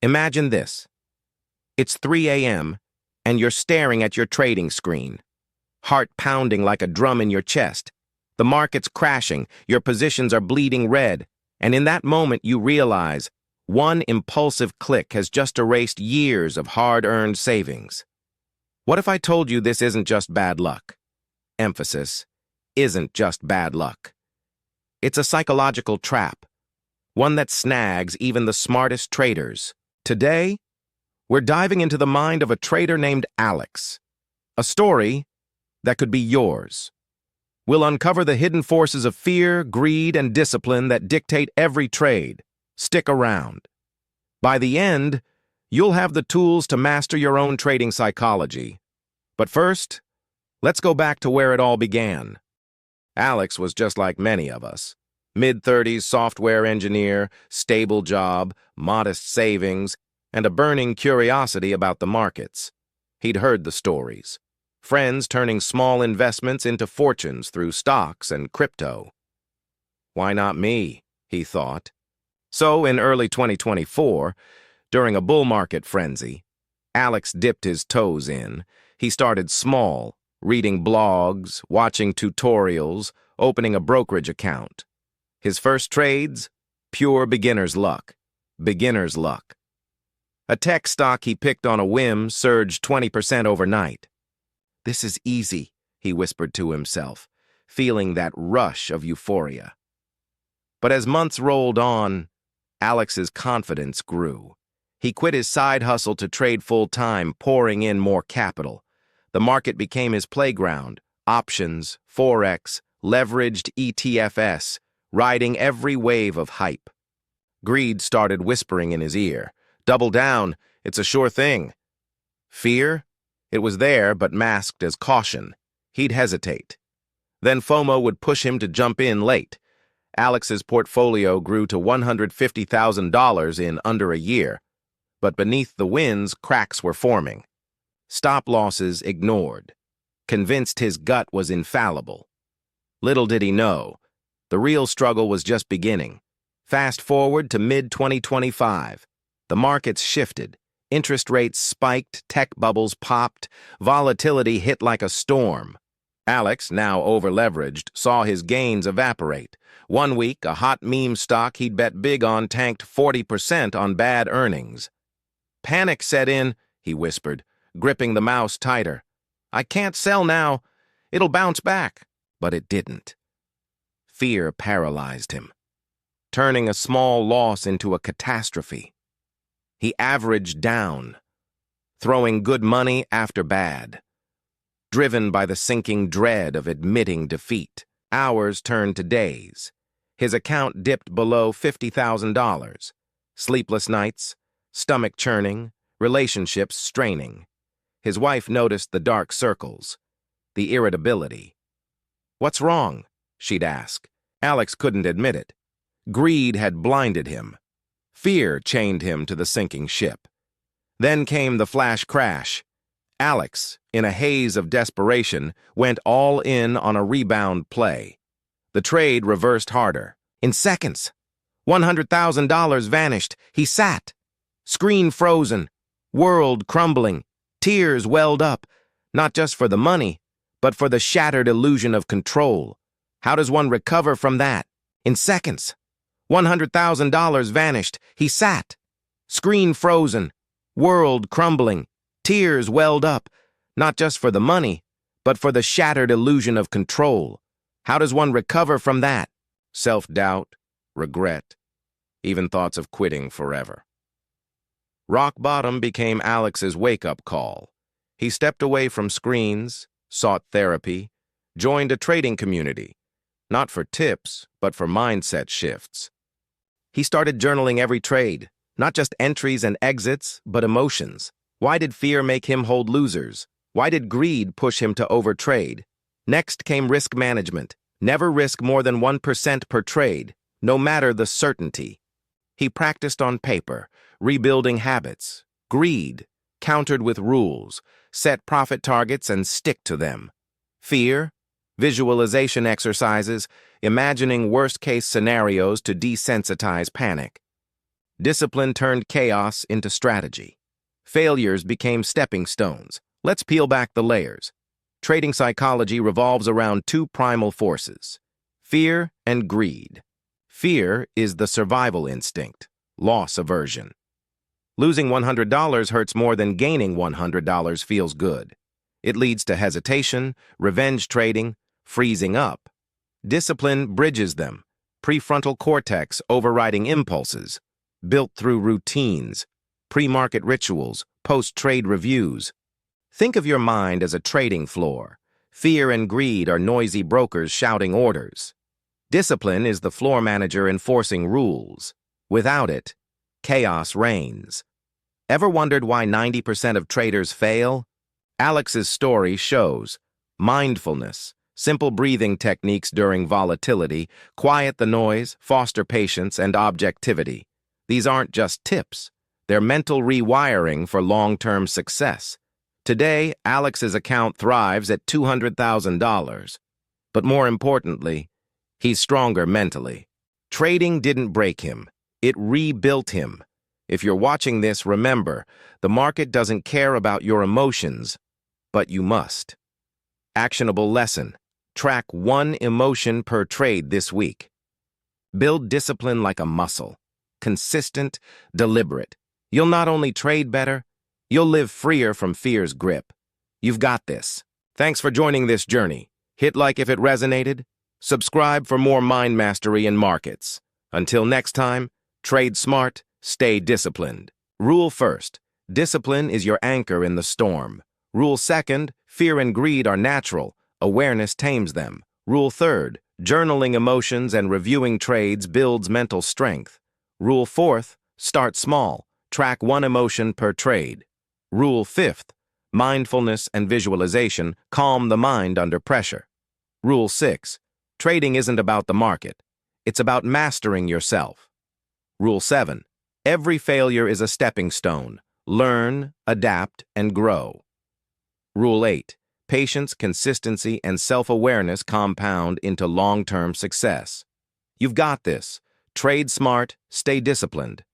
Imagine this. It's 3 a.m., and you're staring at your trading screen, heart pounding like a drum in your chest. The market's crashing, your positions are bleeding red, and in that moment you realize one impulsive click has just erased years of hard-earned savings. What if I told you this isn't just bad luck? Emphasis, isn't just bad luck. It's a psychological trap, one that snags even the smartest traders. Today, we're diving into the mind of a trader named Alex, a story that could be yours. We'll uncover the hidden forces of fear, greed, and discipline that dictate every trade. Stick around. By the end, you'll have the tools to master your own trading psychology. But first, let's go back to where it all began. Alex was just like many of us. Mid-30s software engineer, stable job, modest savings, and a burning curiosity about the markets. He'd heard the stories. Friends turning small investments into fortunes through stocks and crypto. Why not me, he thought. So in early 2024, during a bull market frenzy, Alex dipped his toes in. He started small, reading blogs, watching tutorials, opening a brokerage account. His first trades? Pure beginner's luck. Beginner's luck. A tech stock he picked on a whim surged 20% overnight. This is easy, he whispered to himself, feeling that rush of euphoria. But as months rolled on, Alex's confidence grew. He quit his side hustle to trade full-time, pouring in more capital. The market became his playground, options, forex, leveraged ETFs, riding every wave of hype. Greed started whispering in his ear. Double down, it's a sure thing. Fear? It was there, but masked as caution. He'd hesitate. Then FOMO would push him to jump in late. Alex's portfolio grew to $150,000 in under a year. But beneath the wins, cracks were forming. Stop losses ignored. Convinced his gut was infallible. Little did he know, the real struggle was just beginning. Fast forward to mid-2025. The markets shifted. Interest rates spiked, tech bubbles popped, volatility hit like a storm. Alex, now over-leveraged, saw his gains evaporate. One week, a hot meme stock he'd bet big on tanked 40% on bad earnings. Panic set in, he whispered, gripping the mouse tighter. I can't sell now. It'll bounce back. But it didn't. Fear paralyzed him, turning a small loss into a catastrophe. He averaged down, throwing good money after bad. Driven by the sinking dread of admitting defeat, hours turned to days. His account dipped below $50,000. Sleepless nights, stomach churning, relationships straining. His wife noticed the dark circles, the irritability. What's wrong? She'd ask. Alex couldn't admit it. Greed had blinded him. Fear chained him to the sinking ship. Then came the flash crash. Alex, in a haze of desperation, went all in on a rebound play. The trade reversed harder. In seconds, $100,000 vanished. He sat. Screen frozen. World crumbling. Tears welled up, not just for the money, but for the shattered illusion of control. How does one recover from that? In seconds. $100,000 vanished. He sat. Screen frozen. World crumbling. Tears welled up, not just for the money, but for the shattered illusion of control. How does one recover from that? Self-doubt, regret, even thoughts of quitting forever. Rock bottom became Alex's wake-up call. He stepped away from screens, sought therapy, joined a trading community, not for tips, but for mindset shifts. He started journaling every trade, not just entries and exits, but emotions. Why did fear make him hold losers? Why did greed push him to overtrade? Next came risk management. Never risk more than 1% per trade, no matter the certainty. He practiced on paper, rebuilding habits. Greed, countered with rules, set profit targets and stick to them. Fear, visualization exercises, imagining worst-case scenarios to desensitize panic. Discipline turned chaos into strategy. Failures became stepping stones. Let's peel back the layers. Trading psychology revolves around two primal forces: fear and greed. Fear is the survival instinct, loss aversion. Losing $100 hurts more than gaining $100 feels good. It leads to hesitation, revenge trading, freezing up. Discipline bridges them, prefrontal cortex overriding impulses, built through routines, pre-market rituals, post-trade reviews. Think of your mind as a trading floor. Fear and greed are noisy brokers shouting orders. Discipline is the floor manager enforcing rules. Without it, chaos reigns. Ever wondered why 90% of traders fail? Alex's story shows mindfulness, simple breathing techniques during volatility, quiet the noise, foster patience, and objectivity. These aren't just tips. They're mental rewiring for long-term success. Today, Alex's account thrives at $200,000. But more importantly, he's stronger mentally. Trading didn't break him. It rebuilt him. If you're watching this, remember, the market doesn't care about your emotions, but you must. Actionable lesson: track one emotion per trade this week. Build discipline like a muscle. Consistent, deliberate. You'll not only trade better, you'll live freer from fear's grip. You've got this. Thanks for joining this journey. Hit like if it resonated. Subscribe for more mind mastery in markets. Until next time, trade smart, stay disciplined. Rule first: discipline is your anchor in the storm. Rule second: fear and greed are natural. Awareness tames them. Rule third: journaling emotions and reviewing trades builds mental strength. Rule fourth: start small. Track one emotion per trade. Rule fifth: mindfulness and visualization calm the mind under pressure. Rule 6: trading isn't about the market. It's about mastering yourself. Rule 7: every failure is a stepping stone. Learn, adapt, and grow. Rule 8: patience, consistency, and self-awareness compound into long-term success. You've got this. Trade smart, stay disciplined.